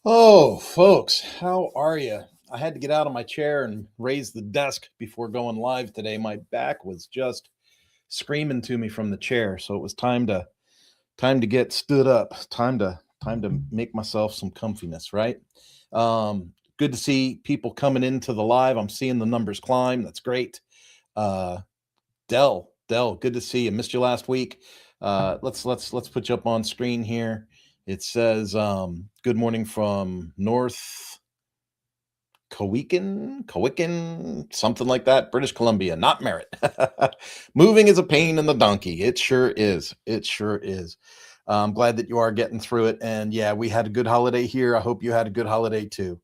Oh, folks, how are you? I had to get out of my chair and raise the desk before going live today. My back was just screaming to me from the chair, so it was time to get stood up. Time to make myself some comfiness, right? Good to see people coming into the live. I'm seeing the numbers climb. That's great. Uh, Dell, good to see you. Missed you last week. Let's put you up on screen here. It says, good morning from North Cowican, something like that, British Columbia, not Merritt. Moving is a pain in the donkey. It sure is. It sure is. I'm glad that you are getting through it. And yeah, we had a good holiday here. I hope you had a good holiday too.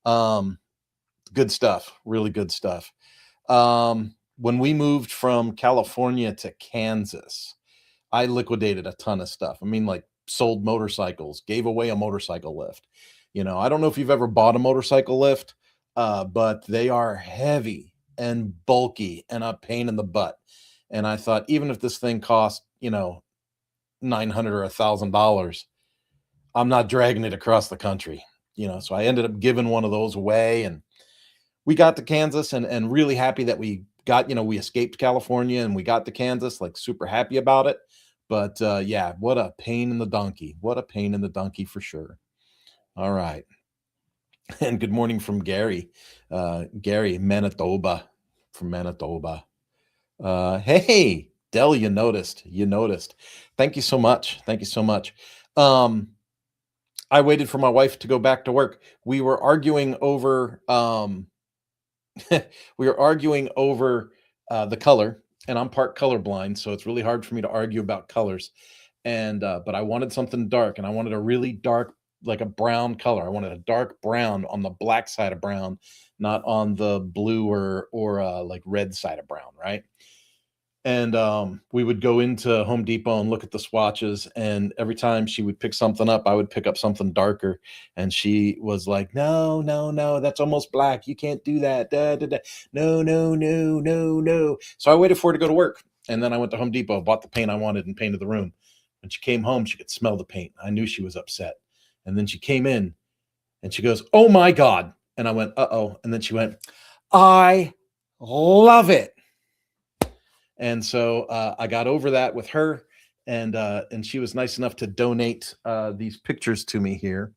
Good stuff. Really good stuff. When we moved from California to Kansas, I liquidated a ton of stuff. I mean, like sold motorcycles, gave away a motorcycle lift. I don't know if you've ever bought a motorcycle lift, but they are heavy and bulky and a pain in the butt. And I thought, even if this thing cost, $900 or $1,000, I'm not dragging it across the country. So I ended up giving one of those away, and we got to Kansas, and really happy that we got, we escaped California and we got to Kansas, like super happy about it. But yeah, what a pain in the donkey. What a pain in the donkey for sure. All right. And good morning from Gary. Gary, Manitoba, from Manitoba. Hey, Dell, you noticed. Thank you so much. Thank you so much. I waited for my wife to go back to work. We were arguing over the color, and I'm part colorblind, so it's really hard for me to argue about colors. And but I wanted something dark, and I wanted a really dark, like a brown color. I wanted a dark brown on the black side of brown, not on the blue or like red side of brown, right? And we would go into Home Depot and look at the swatches, and every time she would pick something up, I would pick up something darker, and she was like, no, no, no, that's almost black, you can't do that, da, da, da. No, no, no, no, no. So I waited for her to go to work, and then I went to Home Depot, bought the paint I wanted, and painted the room. When she came home, she could smell the paint. I knew she was upset. And then she came in and she goes, oh my God. And I went, uh-oh. And then she went, I love it. And so I got over that with her, and she was nice enough to donate these pictures to me here.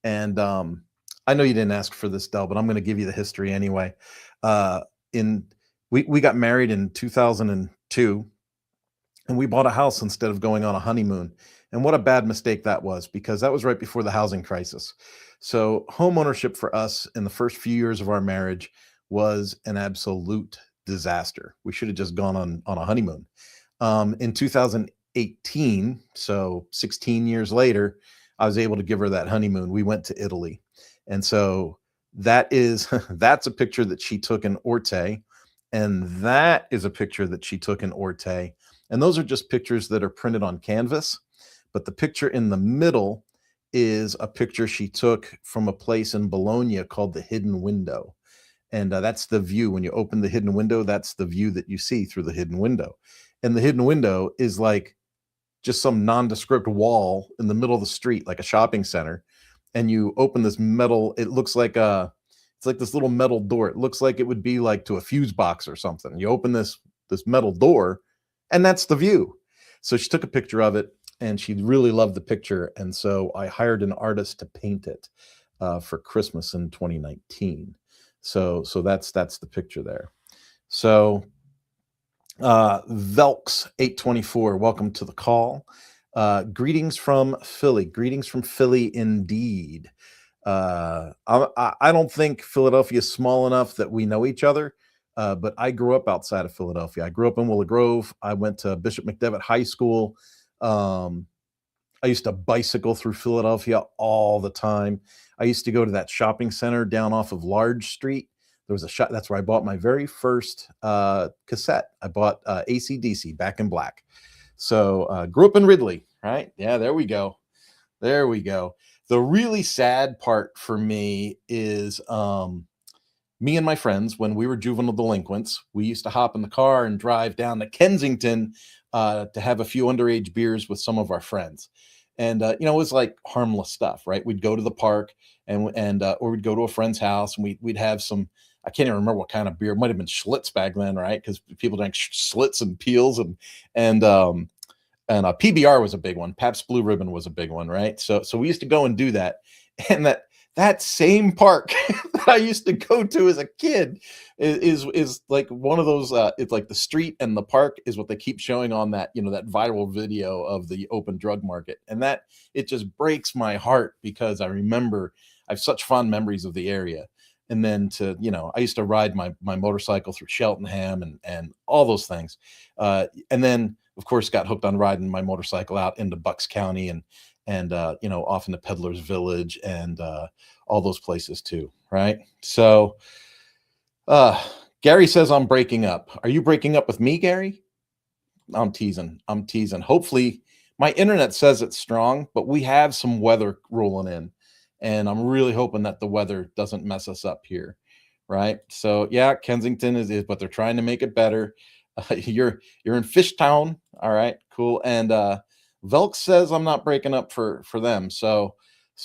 And I know you didn't ask for this, Del, but I'm going to give you the history anyway. We got married in 2002, and we bought a house instead of going on a honeymoon. And what a bad mistake that was, because that was right before the housing crisis. So home ownership for us in the first few years of our marriage was an absolute disaster. We should have just gone on a honeymoon. In 2018, so 16 years later, I was able to give her that honeymoon. We went to Italy. And so that's a picture that she took in Orte. And that is a picture that she took in Orte. And those are just pictures that are printed on canvas. But the picture in the middle is a picture she took from a place in Bologna called the Hidden Window. And that's the view. When you open the hidden window, that's the view that you see through the hidden window. And the hidden window is like just some nondescript wall in the middle of the street, like a shopping center. And you open this metal, it looks like it's like this little metal door. It looks like it would be like to a fuse box or something. You open this metal door, and that's the view. So she took a picture of it, and she really loved the picture. And so I hired an artist to paint it for Christmas in 2019. So that's the picture there. So Velks 824, welcome to the call. Greetings from Philly indeed. I don't think Philadelphia is small enough that we know each other, but I grew up outside of Philadelphia. I grew up in Willow Grove. I went to Bishop McDevitt High School. I used to bicycle through Philadelphia all the time. I used to go to that shopping center down off of Large Street. There was a shop. That's where I bought my very first cassette. I bought AC/DC, Back in Black. So grew up in Ridley, right? Yeah, there we go. The really sad part for me is me and my friends, when we were juvenile delinquents, we used to hop in the car and drive down to Kensington to have a few underage beers with some of our friends. And it was like harmless stuff, right? We'd go to the park and or we'd go to a friend's house and we'd have some. I can't even remember what kind of beer. It might have been Schlitz back then, right? Because people drank Schlitz and Peels and PBR was a big one. Pabst Blue Ribbon was a big one, right? So we used to go and do that, and that same park that I used to go to as a kid is like one of those. It's like the street and the park is what they keep showing on that that viral video of the open drug market, and that it just breaks my heart because I remember I have such fond memories of the area. And then I used to ride my motorcycle through Cheltenham and all those things, and then of course got hooked on riding my motorcycle out into Bucks County and off into Peddler's Village and all those places too, right? So Gary says I'm breaking up. Are you breaking up with me, Gary? I'm teasing. Hopefully my internet says it's strong, but we have some weather rolling in. And I'm really hoping that the weather doesn't mess us up here, right? So yeah, Kensington is but they're trying to make it better. You're in Fishtown, all right, cool. And Velk says I'm not breaking up for them, so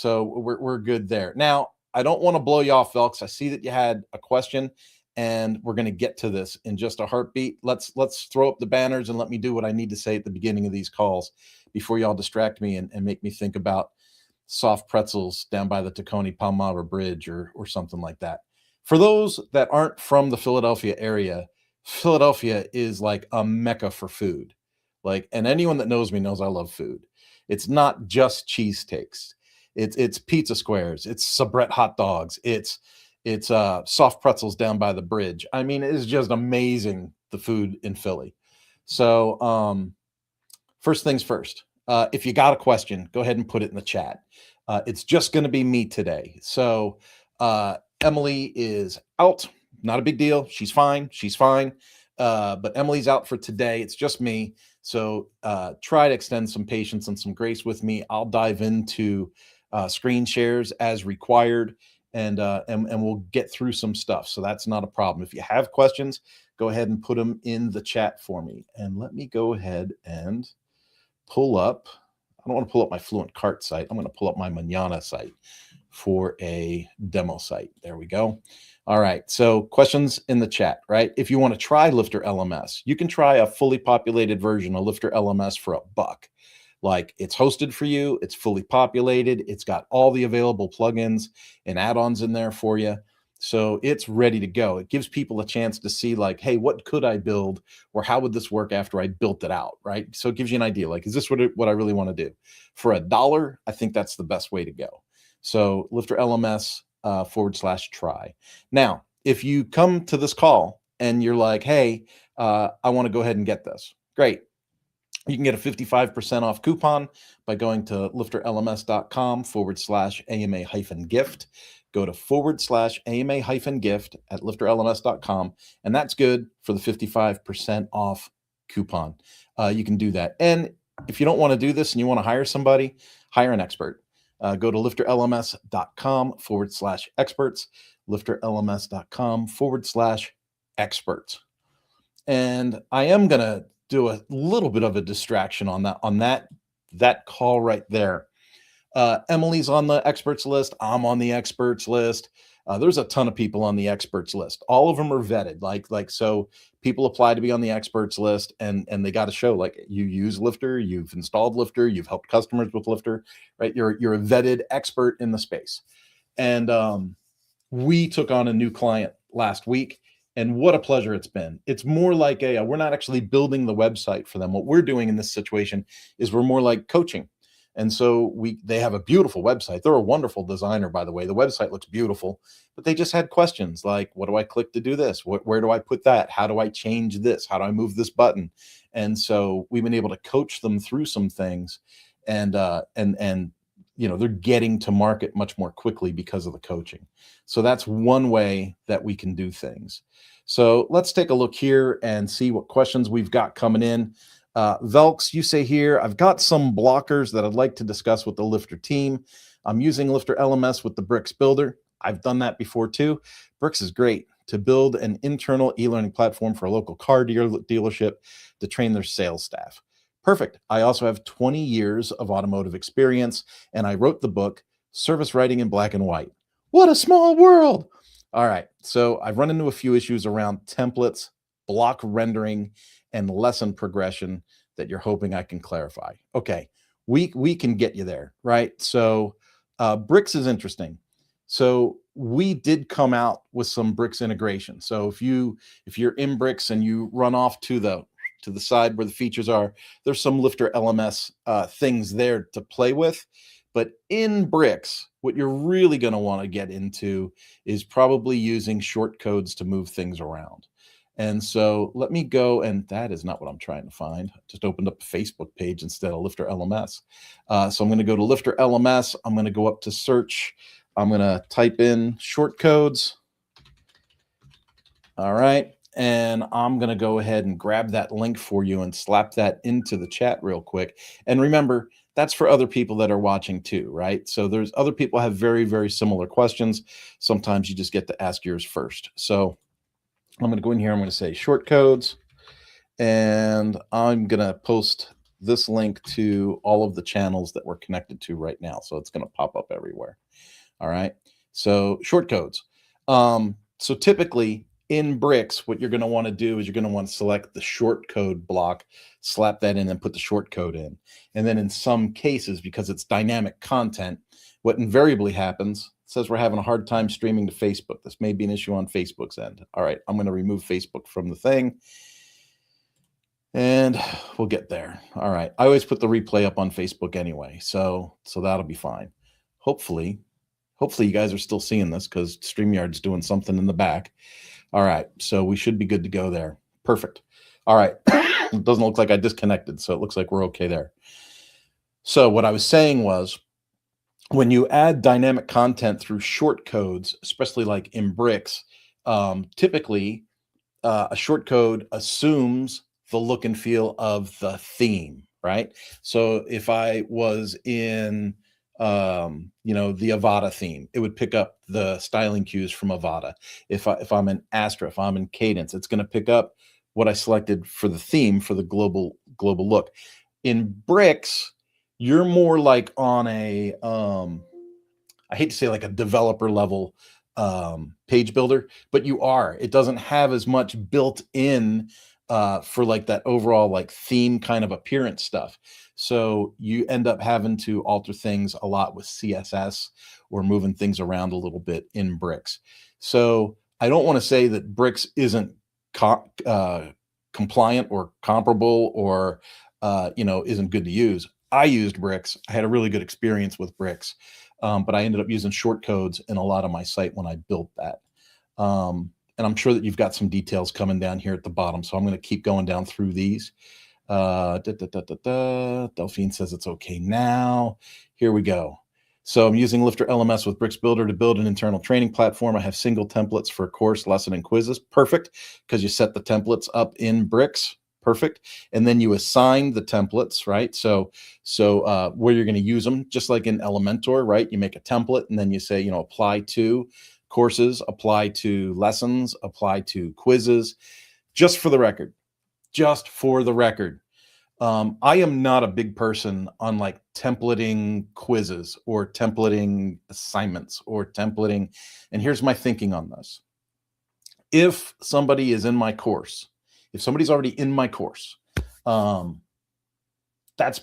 we're good there. Now I don't want to blow you off, Velks. I see that you had a question, and we're going to get to this in just a heartbeat. Let's throw up the banners and let me do what I need to say at the beginning of these calls before y'all distract me and make me think about soft pretzels down by the Tacony Palmyra Bridge or something like that. For those that aren't from the Philadelphia area, Philadelphia is like a mecca for food. And anyone that knows me knows I love food. It's not just cheesesteaks. It's pizza squares. It's Sabrett hot dogs. It's soft pretzels down by the bridge. I mean, it is just amazing, the food in Philly. So first things first. If you got a question, go ahead and put it in the chat. It's just going to be me today. So Emily is out. Not a big deal. She's fine. But Emily's out for today. It's just me. So try to extend some patience and some grace with me. I'll dive into screen shares as required, and we'll get through some stuff. So that's not a problem. If you have questions, go ahead and put them in the chat for me. And let me go ahead and pull up. I don't want to pull up my Fluent Cart site. I'm going to pull up my Manana site for a demo site. There we go. All right. So questions in the chat, right? If you want to try LifterLMS, you can try a fully populated version of LifterLMS for $1. Like, it's hosted for you. It's fully populated. It's got all the available plugins and add-ons in there for you. So it's ready to go. It gives people a chance to see, like, hey, what could I build, or how would this work after I built it out, right? So it gives you an idea, like, is this what I really want to do? For $1, I think that's the best way to go. So LifterLMS /try. Now, if you come to this call and you're like, hey, I want to go ahead and get this, great. You can get a 55% off coupon by going to lifterlms.com /AMA-gift. Go to /AMA-gift at lifterlms.com, and that's good for the 55% off coupon. You can do that. And if you don't want to do this and you want to hire somebody, hire an expert. Go to lifterlms.com /experts, lifterlms.com /experts. And I am going to do a little bit of a distraction on that call right there. Emily's on the experts list. I'm on the experts list. There's a ton of people on the experts list. All of them are vetted. So people apply to be on the experts list, and they got to show, like, you use Lifter, you've installed Lifter, you've helped customers with Lifter, right? You're a vetted expert in the space. And we took on a new client last week, and what a pleasure it's been. It's more like we're not actually building the website for them. What we're doing in this situation is we're more like coaching. And so they have a beautiful website. They're a wonderful designer, by the way. The website looks beautiful, but they just had questions like, what do I click to do this? Where do I put that? How do I change this? How do I move this button? And so we've been able to coach them through some things, and they're getting to market much more quickly because of the coaching. So that's one way that we can do things. So let's take a look here and see what questions we've got coming in. Velks, you say here, I've got some blockers that I'd like to discuss with the Lifter team. I'm using LifterLMS with the Bricks Builder. I've done that before too. Bricks is great to build an internal e-learning platform for a local car dealership to train their sales staff. Perfect. I also have 20 years of automotive experience, and I wrote the book, Service Writing in Black and White. What a small world. All right. So I've run into a few issues around templates, block rendering, and lesson progression that you're hoping I can clarify. Okay. We can get you there, right? So Bricks is interesting. So we did come out with some Bricks integration. So if you're in Bricks and you run off to the side where the features are, there's some LifterLMS things there to play with. But in Bricks, what you're really going to want to get into is probably using short codes to move things around. And so let me go, and that is not what I'm trying to find. I just opened up a Facebook page instead of LifterLMS. So I'm going to go to LifterLMS. I'm going to go up to search. I'm going to type in short codes. All right. And I'm going to go ahead and grab that link for you and slap that into the chat real quick. And remember, that's for other people that are watching too, right? So there's other people have very, very similar questions. Sometimes you just get to ask yours first. So I'm going to go in here. I'm going to say short codes, and I'm going to post this link to all of the channels that we're connected to right now. So it's going to pop up everywhere. All right. So short codes. So typically in Bricks, what you're going to want to do is you're going to want to select the short code block, slap that in and put the short code in. And then in some cases, because it's dynamic content, what invariably happens, says we're having a hard time streaming to Facebook. This may be an issue on Facebook's end. All right, I'm going to remove Facebook from the thing, and we'll get there. All right, I always put the replay up on Facebook anyway, so that'll be fine. Hopefully you guys are still seeing this because StreamYard's doing something in the back. All right, so we should be good to go there. Perfect. All right, it doesn't look like I disconnected, so it looks like we're okay there. So what I was saying was, when you add dynamic content through short codes, especially like in Bricks, typically a short code assumes the look and feel of the theme, right? So if I was in, the Avada theme, it would pick up the styling cues from Avada. If I'm in Astra, if I'm in Cadence, it's going to pick up what I selected for the theme for the global look. In Bricks, you're more like on a, I hate to say like a developer level page builder, but you are. It doesn't have as much built in for like that overall like theme kind of appearance stuff. So you end up having to alter things a lot with CSS or moving things around a little bit in Bricks. So I don't want to say that Bricks isn't compliant or comparable or isn't good to use. I used Bricks. I had a really good experience with Bricks, but I ended up using short codes in a lot of my site when I built that. And I'm sure that you've got some details coming down here at the bottom, so I'm going to keep going down through these. Delphine says it's okay now. Here we go. So I'm using LifterLMS with Bricks Builder to build an internal training platform. I have single templates for course, lesson, and quizzes. Perfect, because you set the templates up in Bricks. Perfect. And then you assign the templates, right? So where you're going to use them, just like in Elementor, right? You make a template and then you say, apply to courses, apply to lessons, apply to quizzes. Just for the record, I am not a big person on like templating quizzes or templating assignments or templating. And here's my thinking on this. If somebody is in my course, if somebody's already in my course, that's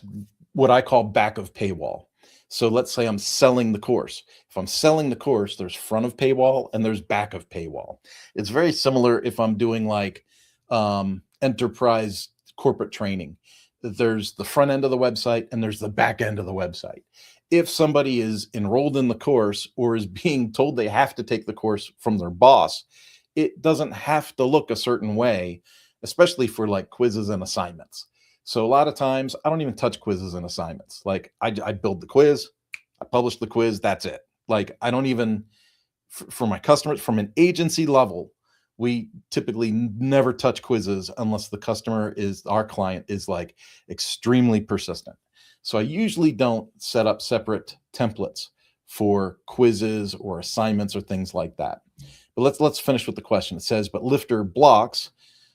what I call back of paywall. So let's say I'm selling the course. If I'm selling the course, there's front of paywall and there's back of paywall. It's very similar if I'm doing like enterprise corporate training. There's the front end of the website and there's the back end of the website. If somebody is enrolled in the course or is being told they have to take the course from their boss, it doesn't have to look a certain way, especially for like quizzes and assignments. So a lot of times I don't even touch quizzes and assignments. Like I build the quiz, I publish the quiz, that's it. Like I don't even, for my customers from an agency level, we typically never touch quizzes unless the customer is, our client is like extremely persistent. So I usually don't set up separate templates for quizzes or assignments or things like that. But let's finish with the question. It says, but Lifter blocks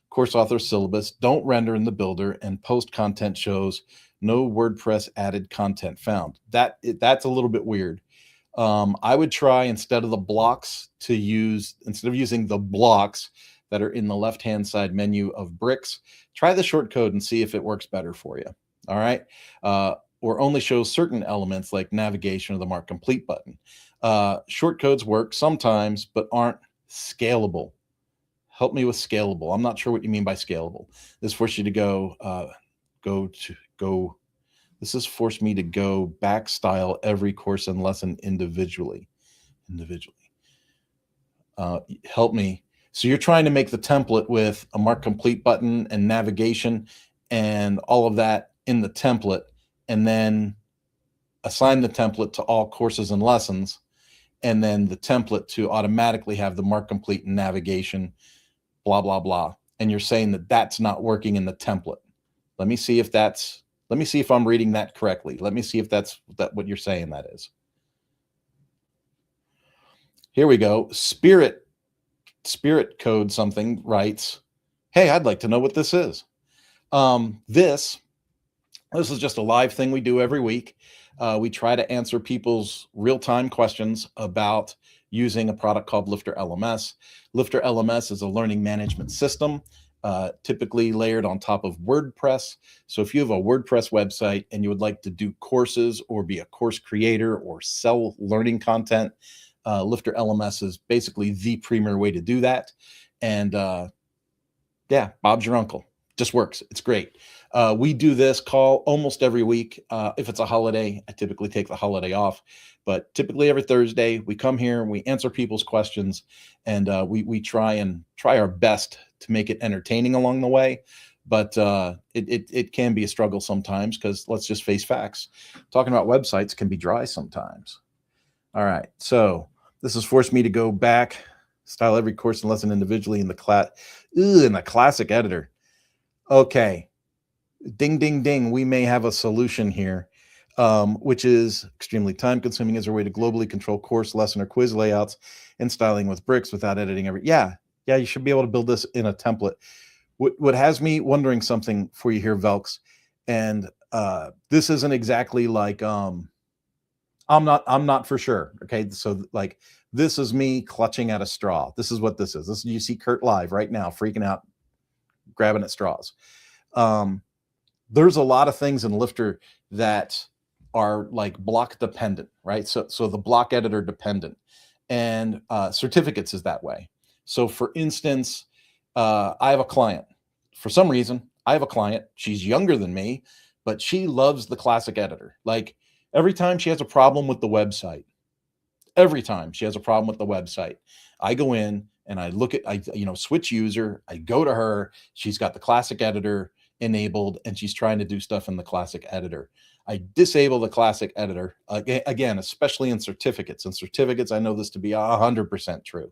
course author syllabus, don't render in the builder, and post content shows no WordPress added content found. That's a little bit weird. I would try, instead of using the blocks that are in the left-hand side menu of bricks, try the short code and see if it works better for you. All right. Or only shows certain elements like navigation or the mark complete button. Short codes work sometimes, but aren't scalable. Help me with scalable. I'm not sure what you mean by scalable. This forces you to this has forced me to go back style every course and lesson individually. Help me. So you're trying to make the template with a mark complete button and navigation and all of that in the template, and then assign the template to all courses and lessons, and then the template to automatically have the mark complete and navigation, blah, blah, blah. And you're saying that that's not working in the template. Let me see if I'm reading that correctly. Let me see if that's what you're saying that is. Here we go. Spirit code something writes, hey, I'd like to know what this is. This is just a live thing we do every week. We try to answer people's real-time questions about using a product called LifterLMS. LifterLMS is a learning management system, typically layered on top of WordPress. So if you have a WordPress website and you would like to do courses or be a course creator or sell learning content, LifterLMS is basically the premier way to do that. And yeah, Bob's your uncle. Just works. It's great. We do this call almost every week. If it's a holiday, I typically take the holiday off, but typically every Thursday we come here and we answer people's questions, and we try our best to make it entertaining along the way. But it can be a struggle sometimes, because let's just face facts. Talking about websites can be dry sometimes. All right. So this has forced me to go back, style every course and lesson individually in the classic editor. Okay. Ding, ding, ding. We may have a solution here, which is extremely time consuming. Is there a way to globally control course, lesson, or quiz layouts and styling with bricks without editing Yeah, you should be able to build this in a template. What has me wondering something for you here, Velks, and this isn't exactly like, I'm not for sure. Okay. So like, this is me clutching at a straw. This is what this is. You see Kurt live right now, freaking out, grabbing at straws. There's a lot of things in Lifter that are like block dependent, right? So the block editor dependent, and certificates is that way. So for instance, I have a client. For some reason, I have a client. She's younger than me, but she loves the classic editor. Like, every time she has a problem with the website, I go in and I look at, switch user, I go to her, she's got the classic editor enabled and she's trying to do stuff in the classic editor. I disable the classic editor, again, especially in certificates. I know this to be 100% true.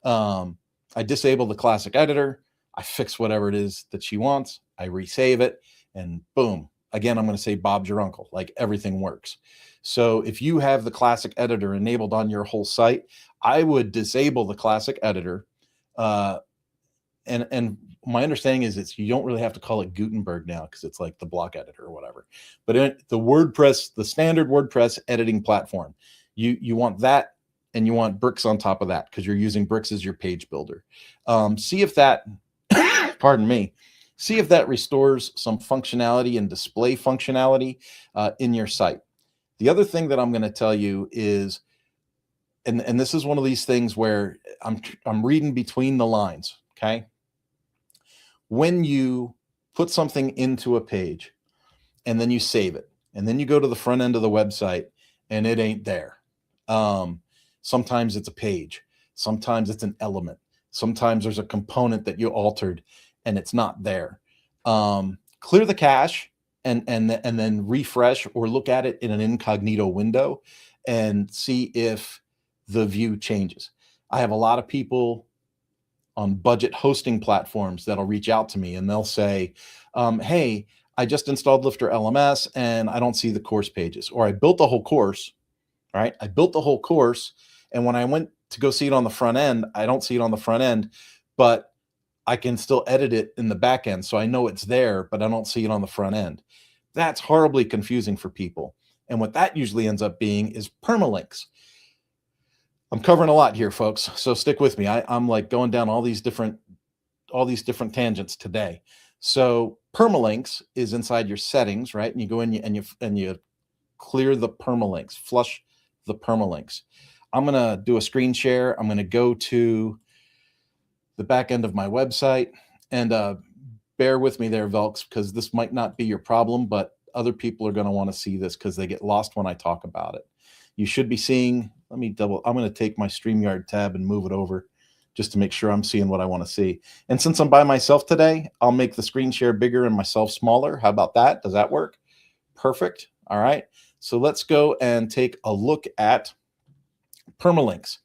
I disable the classic editor, I fix whatever it is that she wants, I resave it, and boom. Again, I'm going to say Bob's your uncle, like everything works. So if you have the classic editor enabled on your whole site, I would disable the classic editor. And my understanding is you don't really have to call it Gutenberg now, because it's like the block editor or whatever. But in the WordPress, the standard WordPress editing platform, you want that, and you want bricks on top of that, because you're using bricks as your page builder. See if that, pardon me, see if that restores some functionality and display functionality in your site. The other thing that I'm going to tell you is, and this is one of these things where I'm reading between the lines, okay? When you put something into a page and then you save it, and then you go to the front end of the website and it ain't there. Sometimes it's a page, sometimes it's an element, sometimes there's a component that you altered and it's not there. Clear the cache and then refresh, or look at it in an incognito window and see if the view changes. I have a lot of people on budget hosting platforms that'll reach out to me and they'll say, hey, I just installed LifterLMS and I don't see the course pages, or I built the whole course All right. I built the whole course. And when I went to go see it on the front end, I don't see it on the front end, but I can still edit it in the back end. So I know it's there, but I don't see it on the front end. That's horribly confusing for people. And what that usually ends up being is permalinks. I'm covering a lot here, folks. So stick with me. I'm like going down all these different tangents today. So permalinks is inside your settings, right? And you go in and you clear the permalinks, flush the permalinks. I'm going to do a screen share. I'm going to go to the back end of my website, and bear with me there, Velks, because this might not be your problem, but other people are going to want to see this because they get lost when I talk about it. You should be seeing, I'm going to take my StreamYard tab and move it over just to make sure I'm seeing what I want to see. And since I'm by myself today, I'll make the screen share bigger and myself smaller. How about that? Does that work? Perfect. All right. So let's go and take a look at permalinks.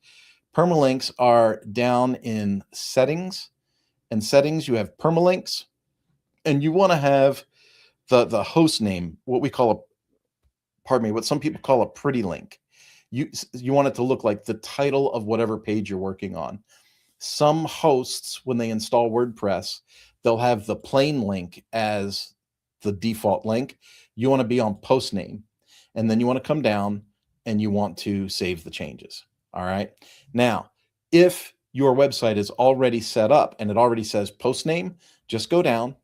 Permalinks are down in settings. And settings, you have permalinks, and you want to have the host name, what some people call a pretty link. You want it to look like the title of whatever page you're working on. Some hosts, when they install WordPress, they'll have the plain link as the default link. You want to be on post name, and then you want to come down and you want to save the changes. All right. Now, if your website is already set up and it already says post name, just go down.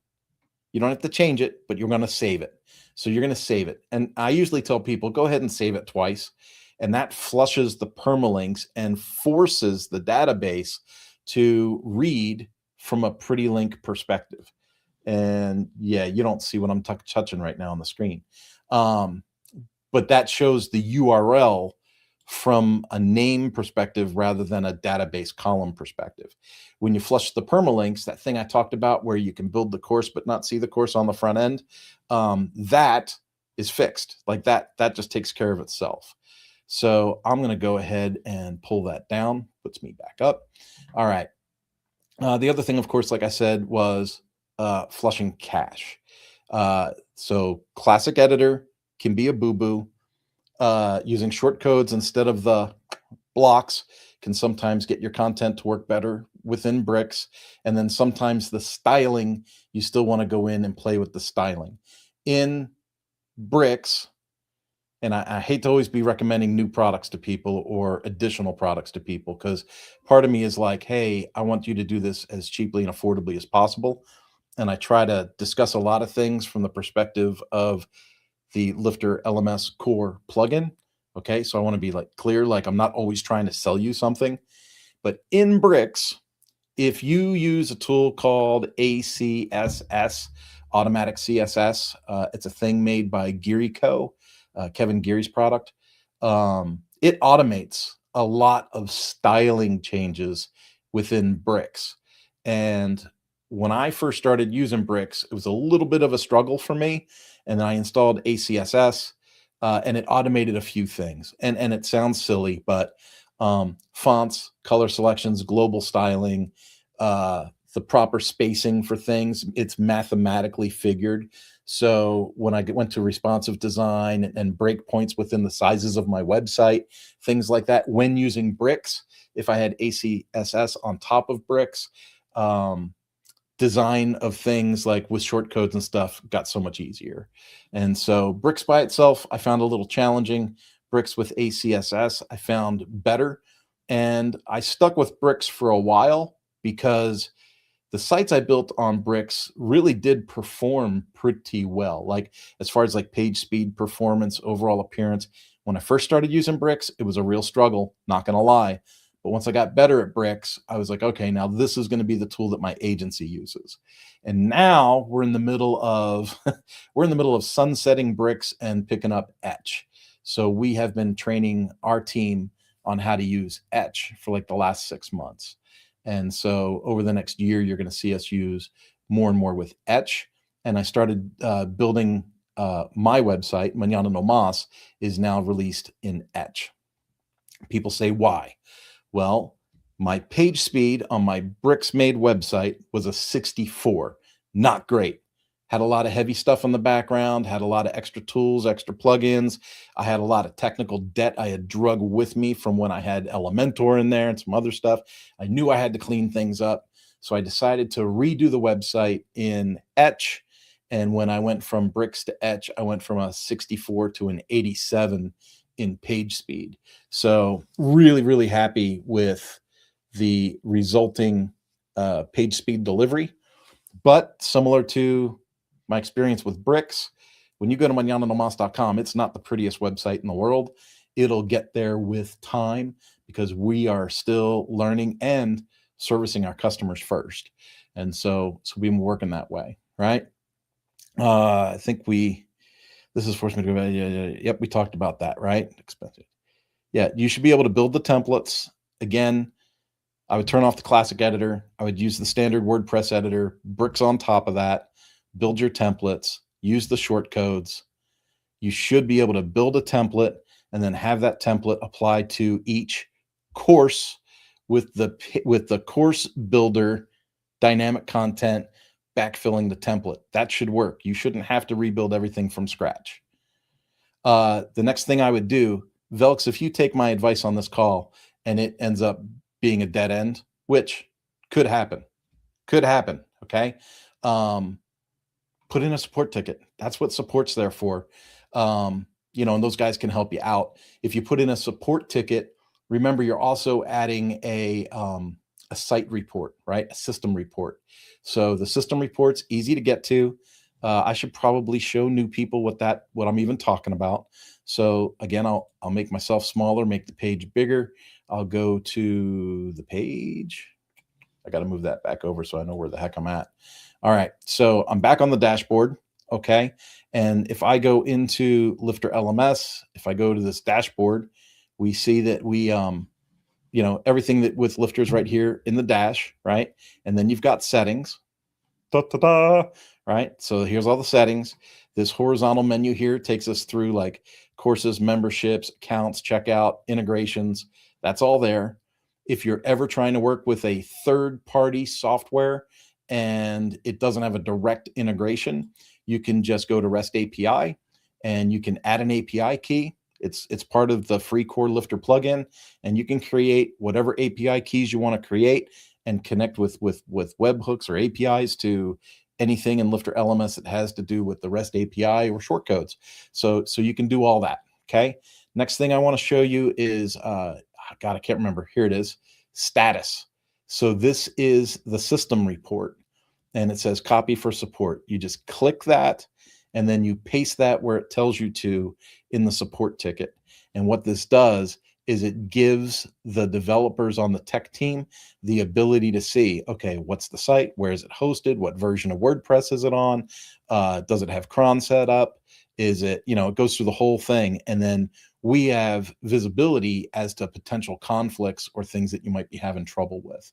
You don't have to change it, but you're going to save it. So you're going to save it. And I usually tell people, go ahead and save it twice. And that flushes the permalinks and forces the database to read from a pretty link perspective. And yeah, you don't see what I'm touching right now on the screen. But that shows the URL from a name perspective rather than a database column perspective. When you flush the permalinks, that thing I talked about where you can build the course but not see the course on the front end, that is fixed. Like that just takes care of itself. So I'm going to go ahead and pull that down, puts me back up. All right. The other thing, of course, like I said, was flushing cache. So classic editor can be a boo-boo. Using short codes instead of the blocks can sometimes get your content to work better within bricks. And then sometimes the styling, you still want to go in and play with the styling. In bricks, and I hate to always be recommending new products to people or additional products to people, because part of me is like, hey, I want you to do this as cheaply and affordably as possible. And I try to discuss a lot of things from the perspective of the LifterLMS core plugin. Okay, so I want to be like clear, like I'm not always trying to sell you something. But in bricks, if you use a tool called ACSS, Automatic CSS, it's a thing made by Geary Co., Kevin Geary's product. It automates a lot of styling changes within bricks. And when I first started using bricks, it was a little bit of a struggle for me. And then I installed ACSS, and it automated a few things. And it sounds silly, but fonts, color selections, global styling, the proper spacing for things, it's mathematically figured. So when I went to responsive design and breakpoints within the sizes of my website, things like that, when using bricks, if I had ACSS on top of bricks, design of things like with short codes and stuff got so much easier. And so bricks by itself, I found a little challenging. Bricks with ACSS, I found better. And I stuck with bricks for a while because the sites I built on bricks really did perform pretty well. Like as far as like page speed, performance, overall appearance. When I first started using bricks, it was a real struggle, not gonna lie. But once I got better at bricks, I was like, okay, now this is going to be the tool that my agency uses. And now we're in the middle of sunsetting bricks and picking up Etch. So we have been training our team on how to use Etch for like the last 6 months. And so over the next year, you're going to see us use more and more with Etch. And I started building my website, Mañana No Mas, is now released in Etch. People say, why? Well, my page speed on my bricks made website was a 64. Not great. Had a lot of heavy stuff in the background, had a lot of extra tools, extra plugins. I had a lot of technical debt I had drug with me from when I had Elementor in there and some other stuff. I knew I had to clean things up. So I decided to redo the website in Etch. And when I went from bricks to Etch, I went from a 64 to an 87 in page speed. So really, really happy with the resulting page speed delivery. But similar to my experience with bricks, when you go to manananomas.com, it's not the prettiest website in the world. It'll get there with time because we are still learning and servicing our customers first. And so we've been working that way, right? I think this is forced me to go back. Yep, we talked about that, right? Expensive. Yeah, you should be able to build the templates. Again, I would turn off the classic editor. I would use the standard WordPress editor, bricks on top of that, build your templates, use the short codes. You should be able to build a template and then have that template apply to each course with the course builder dynamic content backfilling the template. That should work. You shouldn't have to rebuild everything from scratch. The next thing I would do, Velks, if you take my advice on this call and it ends up being a dead end, which could happen, okay? Put in a support ticket. That's what support's there for. And those guys can help you out. If you put in a support ticket, remember you're also adding a site report, right? A system report. So the system report's easy to get to. I should probably show new people what I'm even talking about. So again, I'll make myself smaller, make the page bigger. I'll go to the page. I got to move that back over so I know where the heck I'm at. All right, so I'm back on the dashboard, okay? And if I go into LifterLMS, if I go to this dashboard, we see that we, everything that with Lifters right here in the dash, right? And then you've got settings, right? So here's all the settings. This horizontal menu here takes us through like courses, memberships, accounts, checkout, integrations. That's all there. If you're ever trying to work with a third-party software and it doesn't have a direct integration, you can just go to REST API and you can add an API key. It's part of the free Core Lifter plugin, and you can create whatever API keys you want to create and connect with webhooks or APIs to anything in LifterLMS that has to do with the REST API or shortcodes. So you can do all that. Okay. Next thing I want to show you is God, I can't remember. Here it is. Status. So this is the system report, and it says copy for support. You just click that, and then you paste that where it tells you to in the support ticket. And what this does is it gives the developers on the tech team the ability to see, okay, what's the site? Where is it hosted? What version of WordPress is it on? Does it have cron set up? Is it, it goes through the whole thing. And then we have visibility as to potential conflicts or things that you might be having trouble with.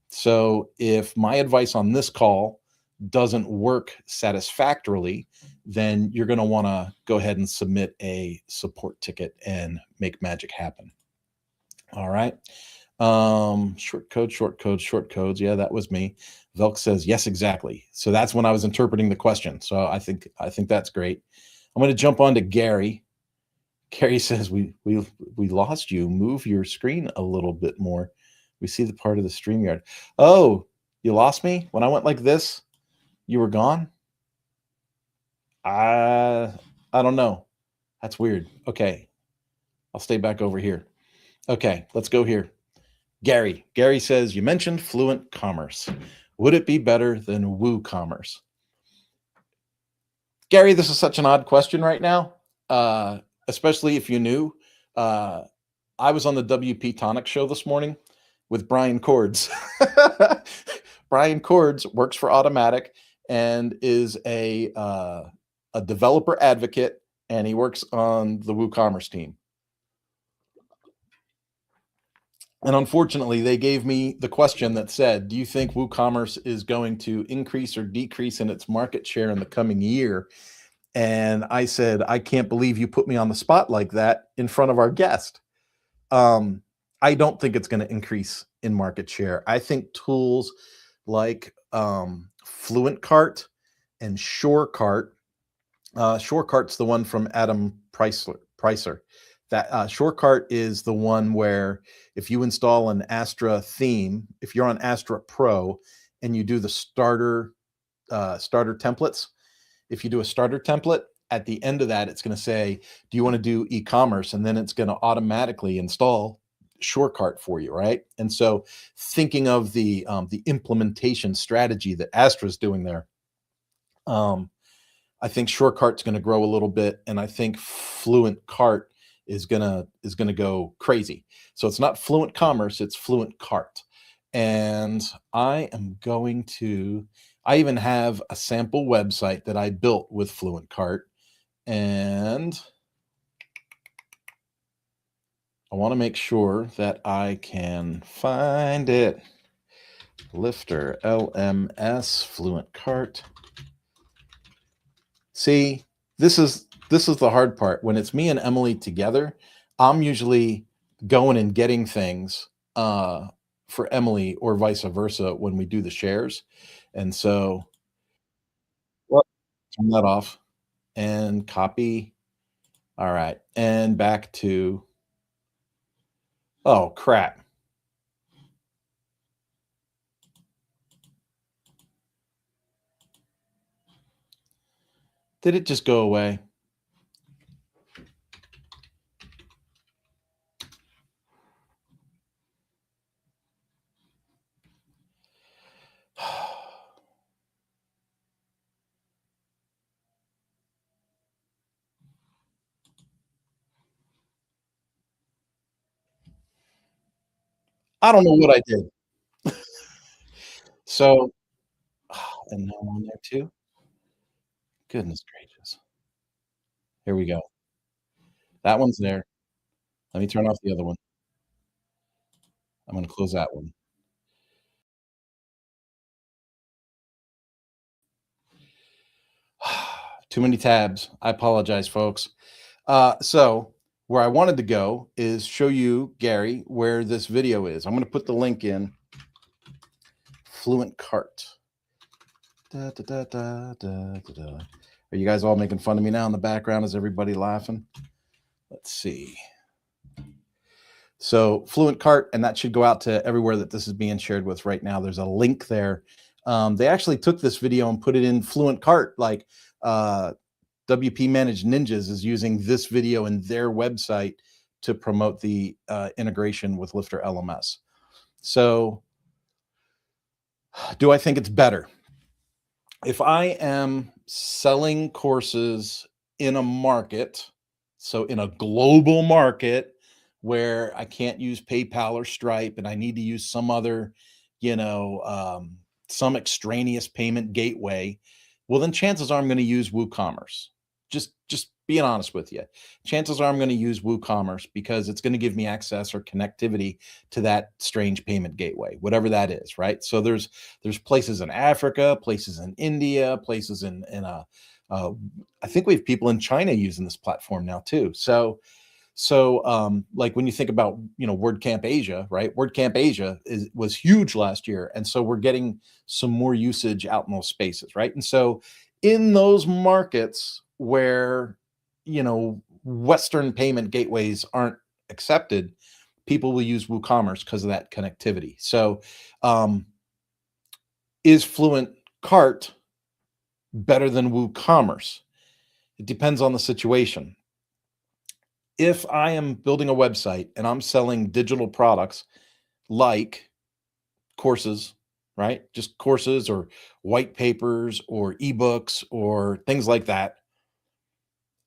So if my advice on this call doesn't work satisfactorily, then you're going to want to go ahead and submit a support ticket and make magic happen. All right. Short codes. Yeah, that was me. Velk says, yes, exactly. So that's when I was interpreting the question. So I think that's great. I'm going to jump on to Gary. Gary says, we lost you. Move your screen a little bit more. We see the part of the StreamYard. Oh, you lost me? When I went like this, you were gone? I don't know. That's weird. Okay. I'll stay back over here. Okay, let's go here. Gary says, you mentioned Fluent Commerce. Would it be better than WooCommerce? Gary, this is such an odd question right now, especially if you knew. I was on the WP Tonic show this morning with Brian Cords. Brian Cords works for Automatic and is a developer advocate, and he works on the WooCommerce team. And unfortunately, they gave me the question that said, do you think WooCommerce is going to increase or decrease in its market share in the coming year? And I said, I can't believe you put me on the spot like that in front of our guest. I don't think it's going to increase in market share. I think tools like Fluent Cart and SureCart. SureCart's the one from Adam Pricer. That SureCart is the one where if you install an Astra theme, if you're on Astra Pro and you do the starter templates, if you do a starter template, at the end of that, it's going to say, do you want to do e-commerce? And then it's going to automatically install SureCart for you, right? And so thinking of the implementation strategy that Astra's doing there, I think SureCart's going to grow a little bit, and I think Fluent Cart is gonna go crazy. So it's not Fluent Commerce, it's Fluent Cart. And I am going to I even have a sample website that I built with Fluent Cart, and I want to make sure that I can find it. Lifter LMS Fluent Cart. See, this is the hard part. When it's me and Emily together, I'm usually going and getting things for Emily or vice versa when we do the shares. And so, well, turn that off and copy. All right. And back to, oh, crap. Did it just go away? I don't know what I did. So, and now I'm on there too. Goodness gracious. Here we go. That one's there. Let me turn off the other one. I'm going to close that one. Too many tabs. I apologize, folks. So where I wanted to go is show you, Gary, where this video is. I'm going to put the link in. Fluent Cart. Da, da, da, da, da, da, da. Are you guys all making fun of me now in the background? Is everybody laughing? Let's see. So Fluent Cart, and that should go out to everywhere that this is being shared with right now. There's a link there. They actually took this video and put it in Fluent Cart, like WP Managed Ninjas is using this video in their website to promote the integration with Lifter LMS. So do I think it's better? If I am selling courses in a market, so in a global market where I can't use PayPal or Stripe and I need to use some other, some extraneous payment gateway, well, then chances are I'm going to use WooCommerce. Just being honest with you, chances are I'm going to use WooCommerce because it's going to give me access or connectivity to that strange payment gateway, whatever that is, right? So there's places in Africa, places in India, places in I think we have people in China using this platform now too. So like when you think about, WordCamp Asia, right? WordCamp Asia was huge last year. And so we're getting some more usage out in those spaces, right? And so in those markets where, Western payment gateways aren't accepted, people will use WooCommerce because of that connectivity. So is Fluent Cart better than WooCommerce? It depends on the situation. If I am building a website and I'm selling digital products like courses, right? Just courses or white papers or ebooks or things like that,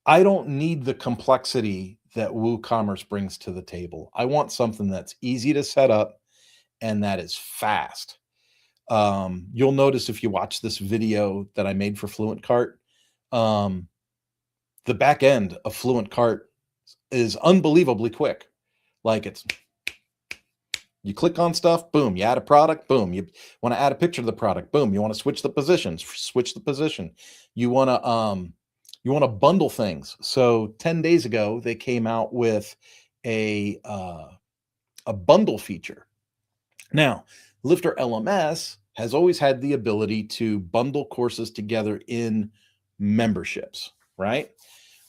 I don't need the complexity that WooCommerce brings to the table. I want something that's easy to set up and that is fast. You'll notice if you watch this video that I made for Fluent Cart, um, the back end of Fluent Cart is unbelievably quick. Like you click on stuff, boom, you add a product, boom, you want to add a picture of the product, boom, you want to switch the positions, switch the position. You want to bundle things. So 10 days ago, they came out with a bundle feature. Now, Lifter LMS has always had the ability to bundle courses together in memberships, right?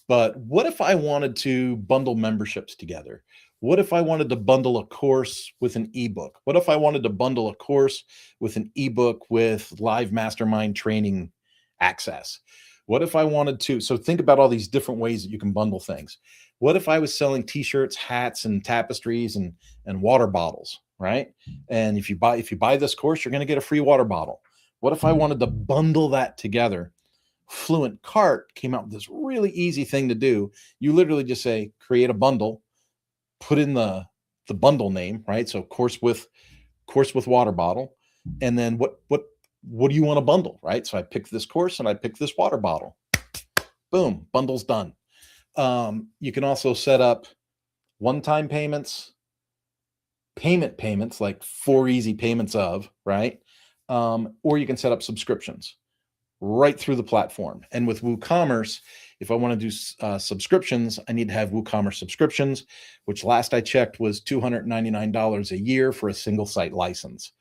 But what if I wanted to bundle memberships together? What if I wanted to bundle a course with an ebook? What if I wanted to bundle a course with an ebook with live mastermind training access? What if I wanted to? So think about all these different ways that you can bundle things. What if I was selling t-shirts, hats, and tapestries and water bottles, right? And if you buy this course, you're going to get a free water bottle. What if I wanted to bundle that together? Fluent Cart came out with this really easy thing to do. You literally just say create a bundle, put in the bundle name, right? So course with water bottle, and then what do you want to bundle, right? So I picked this course and I picked this water bottle. Boom, bundle's done. You can also set up one-time payments, payments like 4 easy payments of, right? Or you can set up subscriptions right through the platform. And with WooCommerce, if I want to do subscriptions, I need to have WooCommerce subscriptions, which last I checked was $299 a year for a single site license.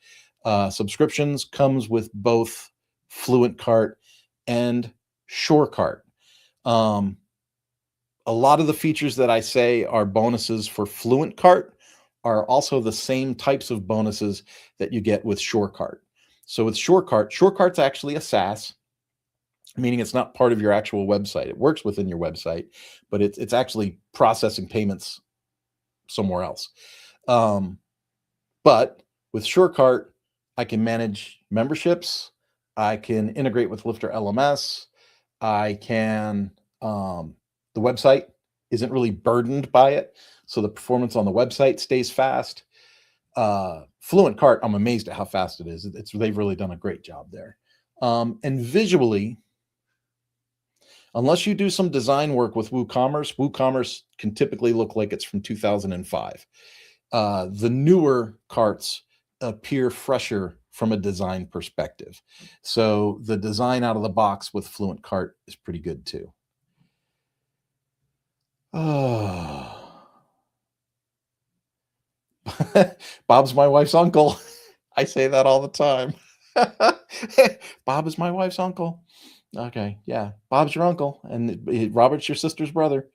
Subscriptions comes with both Fluent Cart and SureCart. A lot of the features that I say are bonuses for Fluent Cart are also the same types of bonuses that you get with SureCart. So with SureCart's actually a SaaS, meaning it's not part of your actual website. It works within your website, but it's actually processing payments somewhere else. But with SureCart, I can manage memberships. I can integrate with LifterLMS. I can, the website isn't really burdened by it. So the performance on the website stays fast. Fluent Cart, I'm amazed at how fast it is. They've really done a great job there. And visually, unless you do some design work with WooCommerce can typically look like it's from 2005. The newer carts appear fresher from a design perspective. So the design out of the box with Fluent Cart is pretty good too. Bob's my wife's uncle. I say that all the time. Bob is my wife's uncle. Okay, yeah. Bob's your uncle, and Robert's your sister's brother.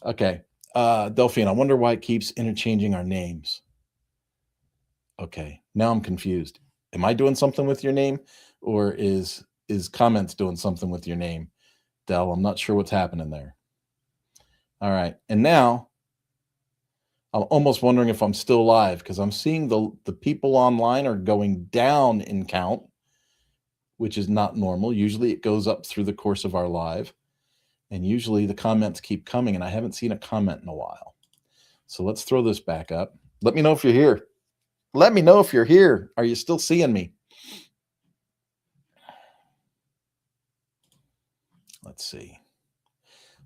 Okay. Delphine, I wonder why it keeps interchanging our names. Okay, now I'm confused. Am I doing something with your name, or is comments doing something with your name? Del, I'm not sure what's happening there. All right, and now I'm almost wondering if I'm still live because I'm seeing the people online are going down in count, which is not normal. Usually it goes up through the course of our live, and usually the comments keep coming, and I haven't seen a comment in a while. So let's throw this back up. Let me know if you're here. Let me know if you're here. Are you still seeing me? Let's see.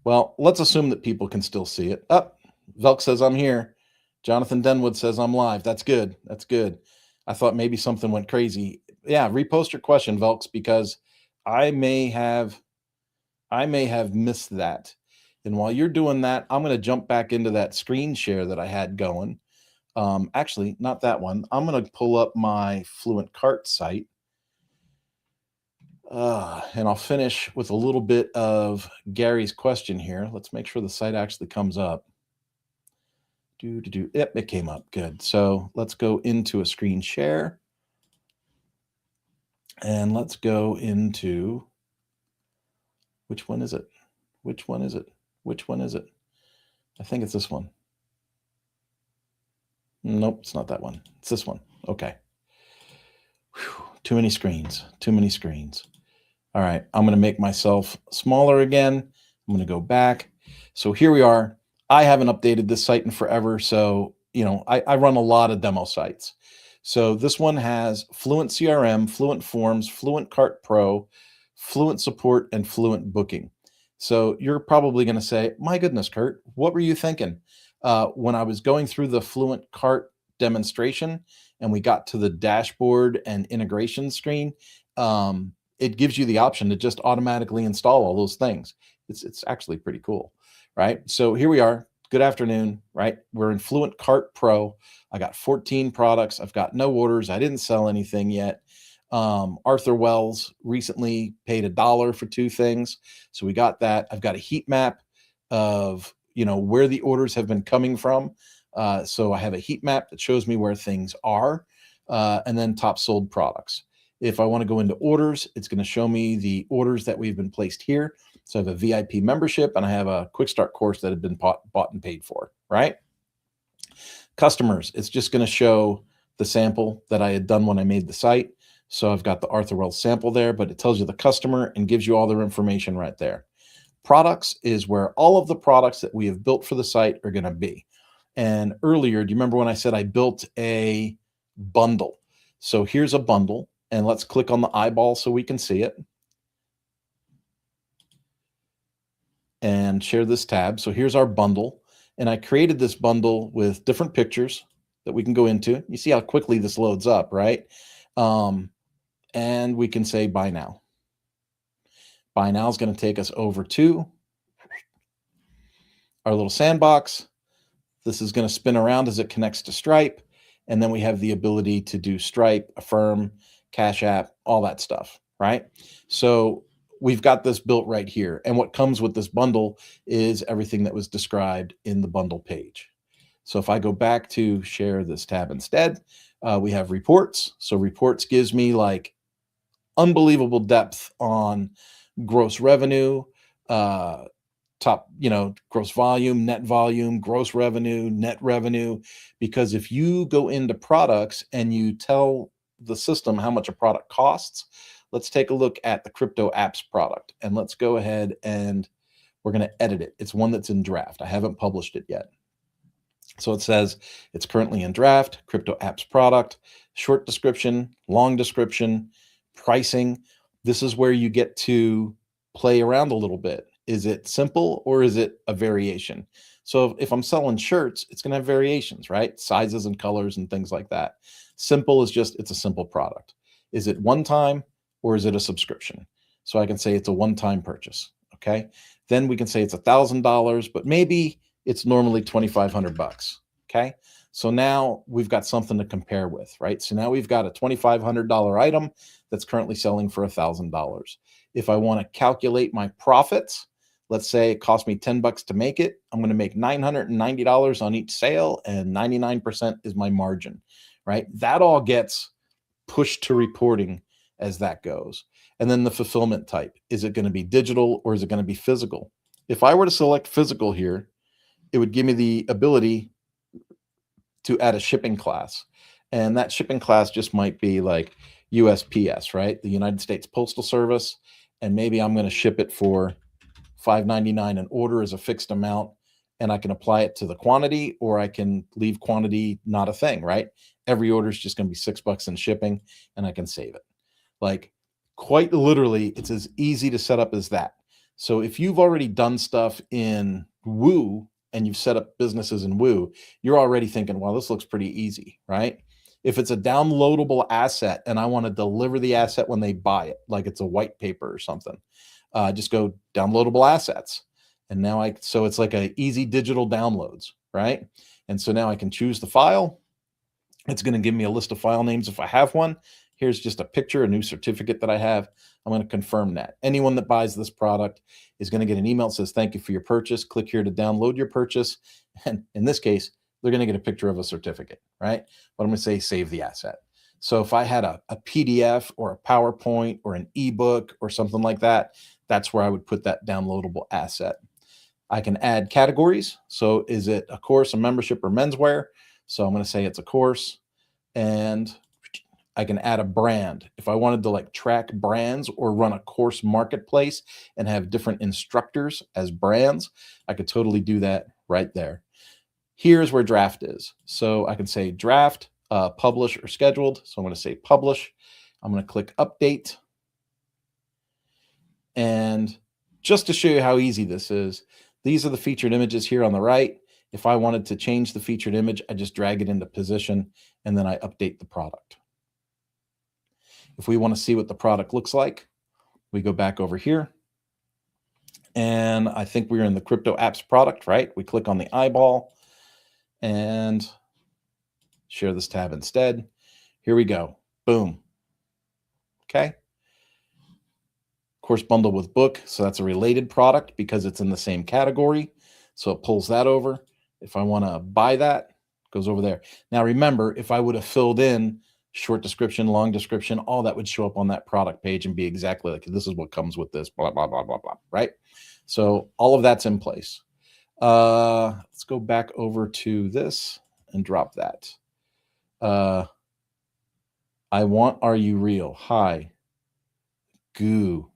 Well, let's assume that people can still see it. Velk says I'm here. Jonathan Denwood says I'm live. That's good. That's good. I thought maybe something went crazy. Yeah, repost your question, Velks, because I may have missed that. And while you're doing that, I'm going to jump back into that screen share that I had going. Actually, not that one. I'm going to pull up my Fluent Cart site. And I'll finish with a little bit of Gary's question here. Let's make sure the site actually comes up. Yep, it came up. Good. So let's go into a screen share. And let's go into, which one is it? Which one is it? Which one is it? I think it's this one. Nope, it's not that one. It's this one. Okay. Whew, too many screens. Too many screens. All right, I'm going to make myself smaller again. I'm going to go back. So here we are. I haven't updated this site in forever. So, I run a lot of demo sites. So this one has Fluent CRM, Fluent Forms, Fluent Cart Pro, Fluent Support, and Fluent Booking. So you're probably going to say, my goodness, Kurt, what were you thinking? When I was going through the Fluent Cart demonstration and we got to the dashboard and integration screen, it gives you the option to just automatically install all those things. It's actually pretty cool, right? So here we are. Good afternoon, right? We're in Fluent Cart Pro. I got 14 products. I've got no orders. I didn't sell anything yet. Arthur Wells recently paid $1 for 2 things. So we got that. I've got a heat map of, where the orders have been coming from. So I have a heat map that shows me where things are, and then top sold products. If I want to go into orders, it's going to show me the orders that we've been placed here. So I have a VIP membership and I have a quick start course that had been bought and paid for, right? Customers, it's just going to show the sample that I had done when I made the site. So I've got the Arthur Wells sample there, but it tells you the customer and gives you all their information right there. Products is where all of the products that we have built for the site are going to be. And earlier, do you remember when I said I built a bundle? So here's a bundle, and let's click on the eyeball so we can see it. And share this tab. So here's our bundle. And I created this bundle with different pictures that we can go into. You see how quickly this loads up, right? And we can say buy now. Buy now is going to take us over to our little sandbox. This is going to spin around as it connects to Stripe. And then we have the ability to do Stripe, Affirm, Cash App, all that stuff, right? So we've got this built right here. And what comes with this bundle is everything that was described in the bundle page. So if I go back to share this tab instead, we have reports. So reports gives me like unbelievable depth on gross revenue, top, gross volume, net volume, gross revenue, net revenue. Because if you go into products and you tell the system how much a product costs, let's take a look at the crypto apps product, and let's go ahead and we're going to edit it. It's one that's in draft. I haven't published it yet. So it says it's currently in draft, crypto apps product, short description, long description, pricing. This is where you get to play around a little bit. Is it simple or is it a variation? So if I'm selling shirts, it's going to have variations, right? Sizes and colors and things like that. Simple is just, it's a simple product. Is it one time or is it a subscription? So I can say it's a one-time purchase. Okay. Then we can say it's $1,000, but maybe it's normally $2,500. Okay. So now we've got something to compare with, right? So now we've got a $2,500 item that's currently selling for $1,000. If I want to calculate my profits, let's say it cost me $10 to make it. I'm going to make $990 on each sale, and 99% is my margin, right? That all gets pushed to reporting as that goes. And then the fulfillment type. Is it going to be digital or is it going to be physical? If I were to select physical here, it would give me the ability to add a shipping class. And that shipping class just might be like USPS, right? The United States Postal Service. And maybe I'm going to ship it for $5.99 an order as a fixed amount. And I can apply it to the quantity, or I can leave quantity not a thing, right? Every order is just going to be $6 in shipping, and I can save it. Like, quite literally, it's as easy to set up as that. So if you've already done stuff in Woo and you've set up businesses in Woo, you're already thinking, well, this looks pretty easy, right? If it's a downloadable asset and I want to deliver the asset when they buy it, like it's a white paper or something, just go downloadable assets. And now so it's like a easy digital downloads, right? And so now I can choose the file. It's going to give me a list of file names if I have one. Here's just a picture, a new certificate that I have. I'm going to confirm that. Anyone that buys this product is going to get an email that says, thank you for your purchase. Click here to download your purchase. And in this case, they're going to get a picture of a certificate, right? But I'm going to say save the asset. So if I had a PDF or a PowerPoint or an ebook or something like that, that's where I would put that downloadable asset. I can add categories. So is it a course, a membership, or menswear? So I'm going to say it's a course, and I can add a brand. If I wanted to like track brands or run a course marketplace and have different instructors as brands, I could totally do that right there. Here's where draft is. So I can say draft, publish, or scheduled. So I'm going to say publish. I'm going to click update. And just to show you how easy this is, these are the featured images here on the right. If I wanted to change the featured image, I just drag it into position and then I update the product. If we want to see what the product looks like, we go back over here. And I think we're in the crypto apps product, right? We click on the eyeball and share this tab instead. Here we go. Boom. Okay. Course bundle with book. So that's a related product because it's in the same category. So it pulls that over. If I want to buy that, it goes over there. Now, remember, if I would have filled in short description, long description, all that would show up on that product page and be exactly like, this is what comes with this, blah, blah, blah, blah, blah, right? So all of that's in place. Let's go back over to this and drop that. I want, are you real? Hi. Goo.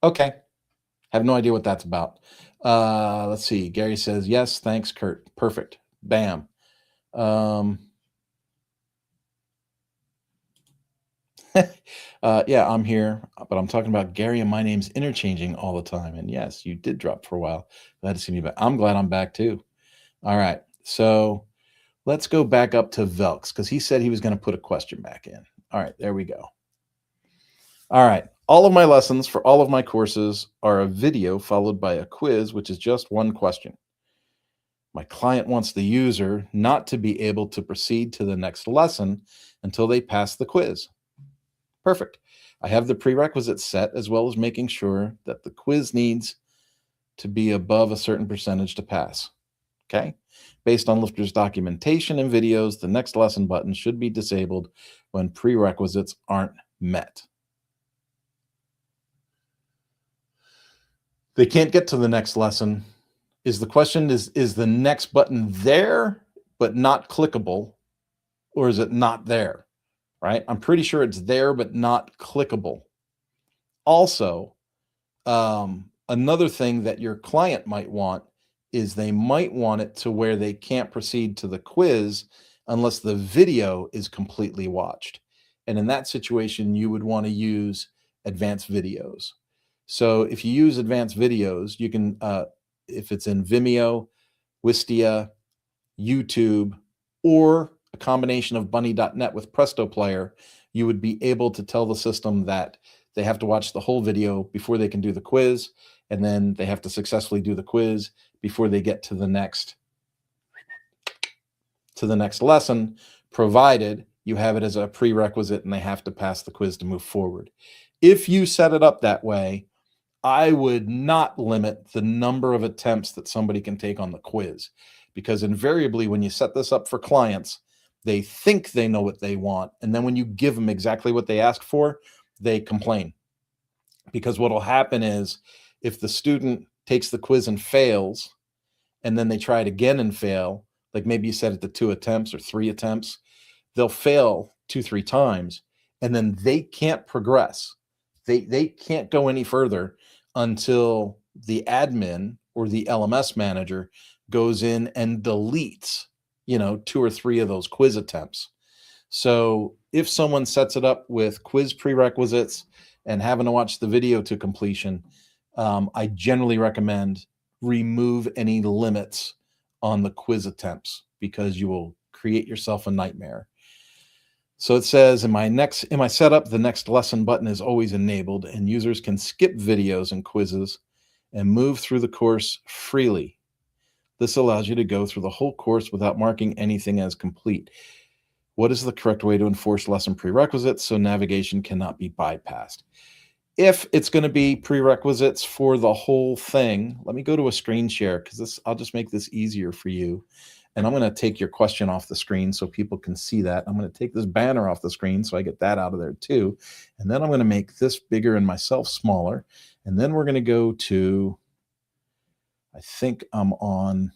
Okay. Have no idea what that's about. Let's see. Gary says, yes, thanks, Kurt. Perfect. Bam. Yeah, I'm here, but I'm talking about Gary and my name's interchanging all the time. And yes, you did drop for a while. Glad to see you back. I'm glad I'm back too. All right. So let's go back up to Velks because he said he was going to put a question back in. All right, there we go. All right. All of my lessons for all of my courses are a video followed by a quiz, which is just one question. My client wants the user not to be able to proceed to the next lesson until they pass the quiz. Perfect. I have the prerequisites set as well as making sure that the quiz needs to be above a certain percentage to pass. Okay. Based on Lifter's documentation and videos, the next lesson button should be disabled when prerequisites aren't met. They can't get to the next lesson. Is the question, is the next button there but not clickable, or is it not there? Right? I'm pretty sure it's there but not clickable. Also, another thing that your client might want is they might want it to where they can't proceed to the quiz unless the video is completely watched. And in that situation, you would want to use advanced videos. So if you use advanced videos, you can, if it's in Vimeo, Wistia, YouTube, or a combination of bunny.net with Presto Player, you would be able to tell the system that they have to watch the whole video before they can do the quiz, and then they have to successfully do the quiz before they get to the next lesson, provided you have it as a prerequisite and they have to pass the quiz to move forward. If you set it up that way, I would not limit the number of attempts that somebody can take on the quiz, because invariably when you set this up for clients, they think they know what they want. And then when you give them exactly what they ask for, they complain. Because what will happen is if the student takes the quiz and fails, and then they try it again and fail, like maybe you set it to 2 attempts or 3 attempts, they'll fail 2-3 times, and then they can't progress. They can't go any further until the admin or the LMS manager goes in and deletes, 2 or 3 of those quiz attempts. So if someone sets it up with quiz prerequisites and having to watch the video to completion, I generally recommend remove any limits on the quiz attempts because you will create yourself a nightmare. So it says in my setup, the next lesson button is always enabled and users can skip videos and quizzes and move through the course freely. This allows you to go through the whole course without marking anything as complete. What is the correct way to enforce lesson prerequisites so navigation cannot be bypassed? If it's going to be prerequisites for the whole thing, let me go to a screen share because I'll just make this easier for you. And I'm going to take your question off the screen so people can see that. I'm going to take this banner off the screen so I get that out of there too. And then I'm going to make this bigger and myself smaller. And then we're going to go to, I think I'm on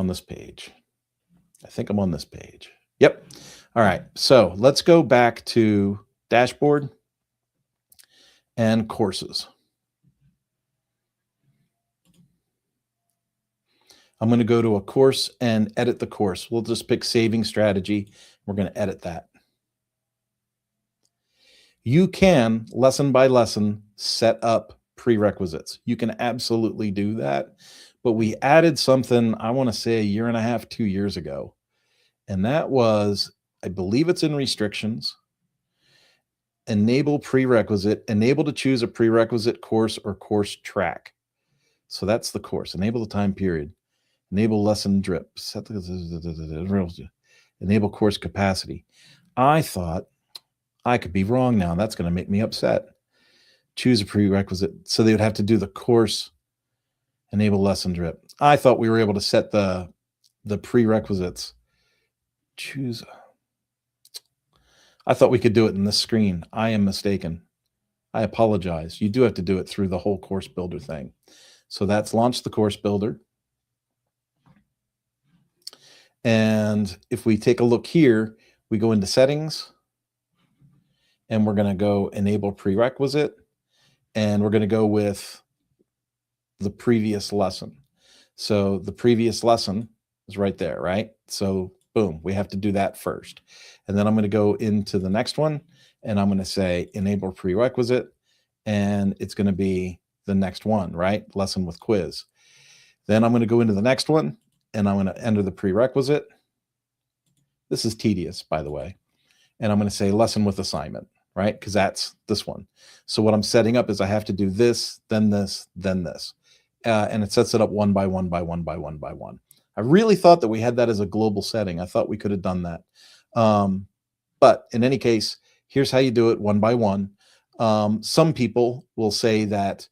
this page. Yep. All right. So let's go back to dashboard and courses. I'm going to go to a course and edit the course. We'll just pick saving strategy. We're going to edit that. You can, lesson by lesson, set up prerequisites. You can absolutely do that. But we added something, I want to say 1.5 years, 2 years ago. And that was, I believe it's in restrictions. Enable prerequisite, enable to choose a prerequisite course or course track. So that's the course. Enable the time period. Enable lesson drip. Enable course capacity. I thought I could be wrong now. That's going to make me upset. Choose a prerequisite. So they would have to do the course, enable lesson drip. I thought we were able to set the prerequisites. Choose. I thought we could do it in this screen. I am mistaken. I apologize. You do have to do it through the whole course builder thing. So that's launch the course builder. And if we take a look here, we go into settings and we're going to go enable prerequisite, and we're going to go with the previous lesson. So the previous lesson is right there, right? So boom, we have to do that first. And then I'm going to go into the next one and I'm going to say enable prerequisite, and it's going to be the next one, right? Lesson with quiz. Then I'm going to go into the next one and I'm going to enter the prerequisite. This is tedious, by the way. And I'm going to say lesson with assignment, right? Because that's this one. So what I'm setting up is I have to do this, then this, then this. And it sets it up one by one by one by one by one. I really thought that we had that as a global setting. I thought we could have done that. But in any case, here's how you do it one by one. Some people will say that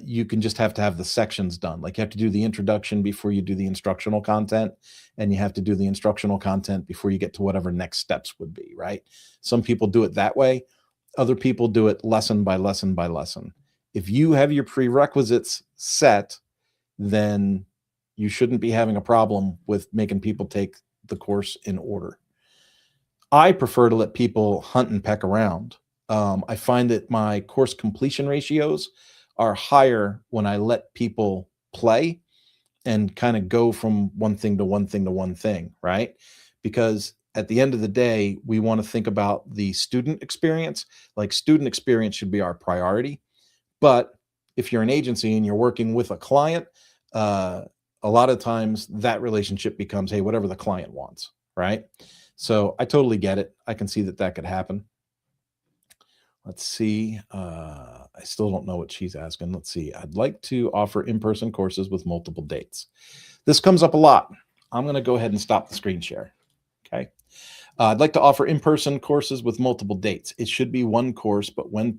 you can just have to have the sections done. Like you have to do the introduction before you do the instructional content, and you have to do the instructional content before you get to whatever next steps would be, right? Some people do it that way. Other people do it lesson by lesson by lesson. If you have your prerequisites set, then you shouldn't be having a problem with making people take the course in order. I prefer to let people hunt and peck around. I find that my course completion ratios are higher when I let people play and kind of go from one thing to one thing to one thing, right? Because at the end of the day, we want to think about the student experience. Like student experience should be our priority. But if you're an agency and you're working with a client, a lot of times that relationship becomes, hey, whatever the client wants, right? So I totally get it. I can see that that could happen. Let's see. I still don't know what she's asking. Let's see. I'd like to offer in-person courses with multiple dates. This comes up a lot. I'm going to go ahead and stop the screen share. Okay. I'd like to offer in-person courses with multiple dates. It should be one course, but when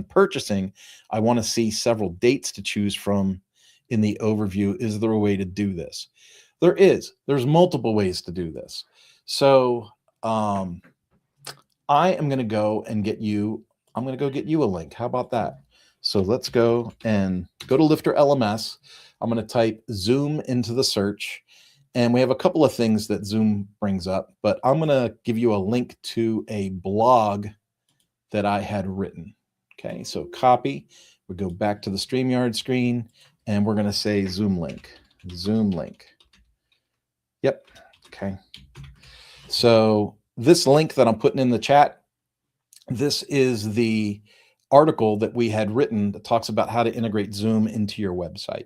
purchasing, I want to see several dates to choose from in the overview. Is there a way to do this? There is. There's multiple ways to do this. So I am going to go and get you, I'm going to go get you a link. How about that? So let's go and go to LifterLMS. I'm going to type Zoom into the search. And we have a couple of things that Zoom brings up, but I'm going to give you a link to a blog that I had written. Okay, so copy. We go back to the StreamYard screen, and we're going to say Zoom link. Zoom link. Yep. Okay. So this link that I'm putting in the chat, this is the article that we had written that talks about how to integrate Zoom into your website.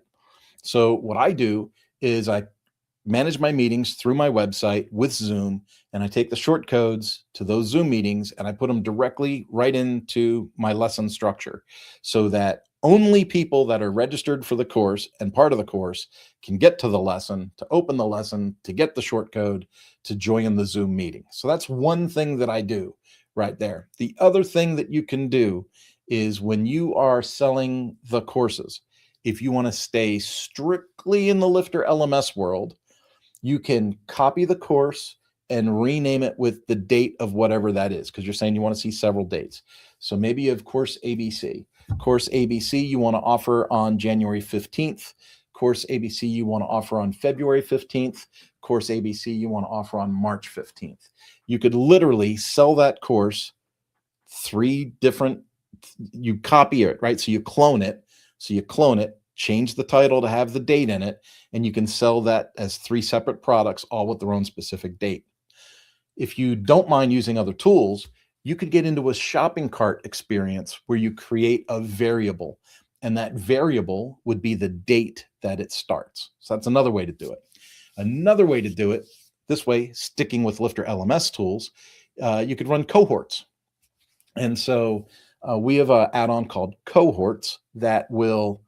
So what I do is I manage my meetings through my website with Zoom, and I take the short codes to those Zoom meetings and I put them directly right into my lesson structure so that only people that are registered for the course and part of the course can get to the lesson, to open the lesson, to get the short code, to join the Zoom meeting. So that's one thing that I do right there. The other thing that you can do is when you are selling the courses, if you want to stay strictly in the LifterLMS world, you can copy the course and rename it with the date of whatever that is, because you're saying you want to see several dates. So maybe you have course ABC. Course ABC you want to offer on January 15th. Course ABC you want to offer on February 15th. Course ABC you want to offer on March 15th. You could literally sell that course three different, you copy it, right? So you clone it. Change the title to have the date in it, and you can sell that as three separate products, all with their own specific date. If you don't mind using other tools, you could get into a shopping cart experience where you create a variable, and that variable would be the date that it starts. So that's another way to do it. Another way to do it, this way, sticking with LifterLMS tools, you could run cohorts. And so we have an add-on called Cohorts that will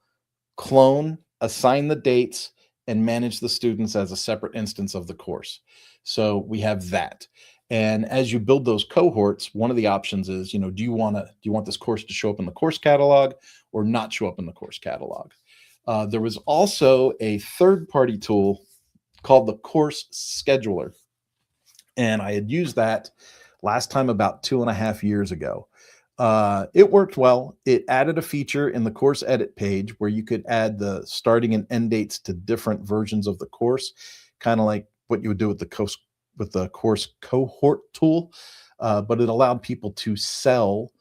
clone, assign the dates, and manage the students as a separate instance of the course. So we have that. And as you build those cohorts, one of the options is, do you want this course to show up in the course catalog or not show up in the course catalog? There was also a third-party tool called the Course Scheduler, and I had used that last time about 2.5 years ago. It worked well. It added a feature in the course edit page where you could add the starting and end dates to different versions of the course, kind of like what you would do with the course cohort tool. But it allowed people to sell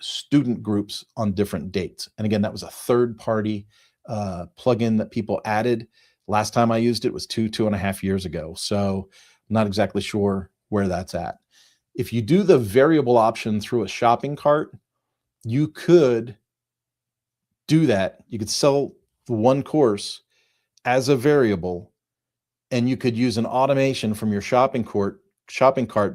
student groups on different dates. And again, that was a third-party plugin that people added. Last time I used it was 2.5 years ago. So I'm not exactly sure where that's at. If you do the variable option through a shopping cart, you could do that. You could sell the one course as a variable, and you could use an automation from your shopping cart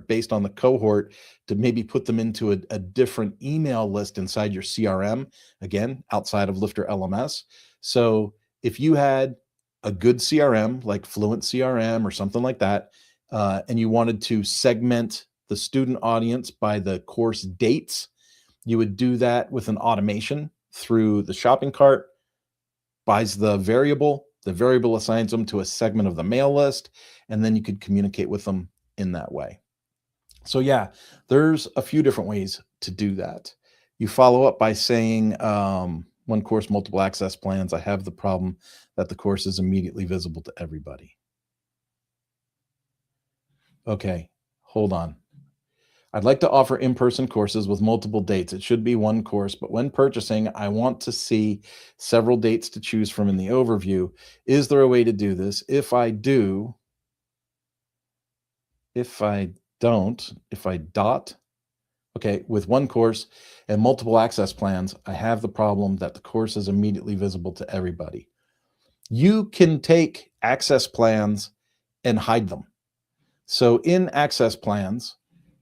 based on the cohort to maybe put them into a different email list inside your CRM, again, outside of LifterLMS. So if you had a good CRM like Fluent CRM or something like that, and you wanted to segment the student audience by the course dates, you would do that with an automation through the shopping cart, buys the variable assigns them to a segment of the mail list, and then you could communicate with them in that way. So yeah, there's a few different ways to do that. You follow up by saying, one course, multiple access plans. I have the problem that the course is immediately visible to everybody. Okay, hold on. I'd like to offer in-person courses with multiple dates. It should be one course, but when purchasing, I want to see several dates to choose from in the overview. Is there a way to do this? If I don't, okay, with one course and multiple access plans, I have the problem that the course is immediately visible to everybody. You can take access plans and hide them. So in access plans,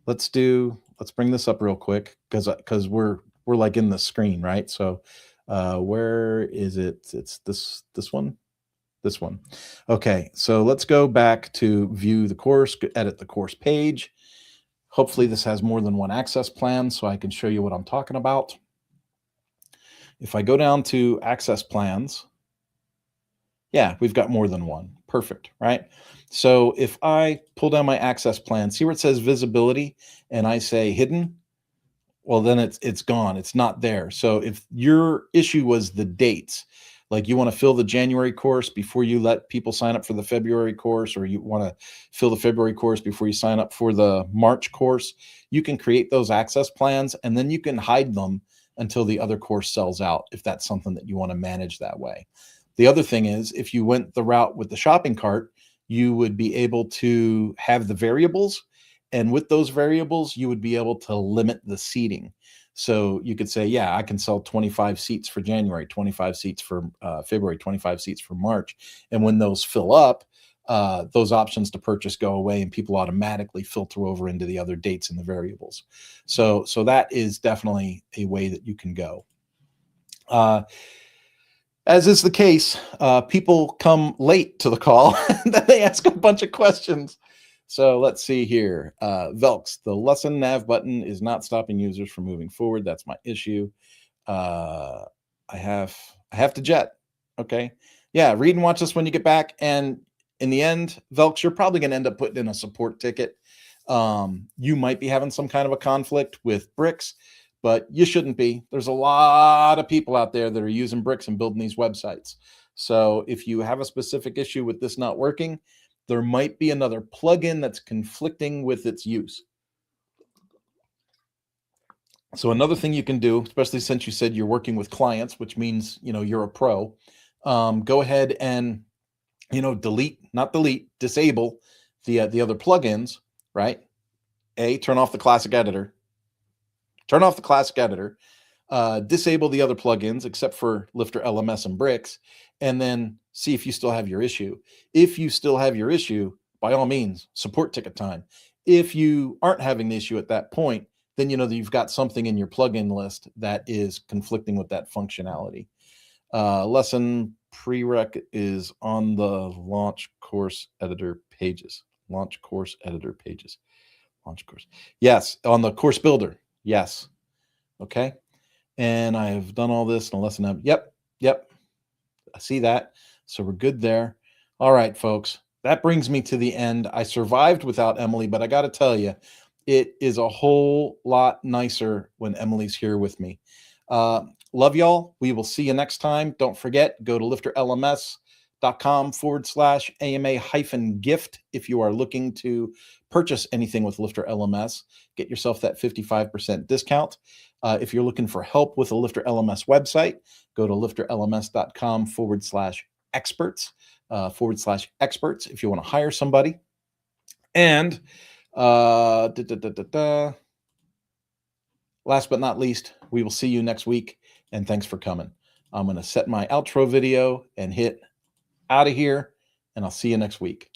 let's bring this up real quick because we're like in the screen, right? So where is it? It's this one. Okay, so let's go back to view the course, edit the course page. Hopefully this has more than one access plan so I can show you what I'm talking about. If I go down to access plans, yeah, we've got more than one. Perfect, right? So if I pull down my access plan, see where it says visibility and I say hidden, well, then it's gone. It's not there. So if your issue was the dates, like you want to fill the January course before you let people sign up for the February course, or you want to fill the February course before you sign up for the March course, you can create those access plans and then you can hide them until the other course sells out if that's something that you want to manage that way. The other thing is, if you went the route with the shopping cart, you would be able to have the variables, and with those variables, you would be able to limit the seating. So you could say, yeah, I can sell 25 seats for January, 25 seats for February, 25 seats for March. And when those fill up, those options to purchase go away and people automatically filter over into the other dates in the variables. So that is definitely a way that you can go. As is the case, people come late to the call and then they ask a bunch of questions. So let's see here. Velks, the lesson nav button is not stopping users from moving forward. That's my issue. I have to jet. Okay. Yeah, read and watch this when you get back. And in the end, Velks, you're probably going to end up putting in a support ticket. You might be having some kind of a conflict with bricks, but you shouldn't be. There's a lot of people out there that are using bricks and building these websites. So if you have a specific issue with this not working, there might be another plugin that's conflicting with its use. So another thing you can do, especially since you said you're working with clients, which means, you're a pro, go ahead and, disable the other plugins, right? Turn off the classic editor. Disable the other plugins except for LifterLMS and Bricks, and then see if you still have your issue. If you still have your issue, by all means, support ticket time. If you aren't having the issue at that point, then you know that you've got something in your plugin list that is conflicting with that functionality. Lesson prereq is on the launch course editor pages. Launch course. Yes, on the course builder. Yes. Okay. And I have done all this in a lesson. Yep. Yep. I see that. So we're good there. All right, folks. That brings me to the end. I survived without Emily, but I got to tell you, it is a whole lot nicer when Emily's here with me. Love y'all. We will see you next time. Don't forget, go to lifterlms.com/AMA-gift if you are looking to purchase anything with Lifter LMS. Get yourself that 55% discount. If you're looking for help with the Lifter LMS website, go to lifterlms.com/experts, /experts if you want to hire somebody. And last but not least, we will see you next week. And thanks for coming. I'm going to set my outro video and hit out of here. And I'll see you next week.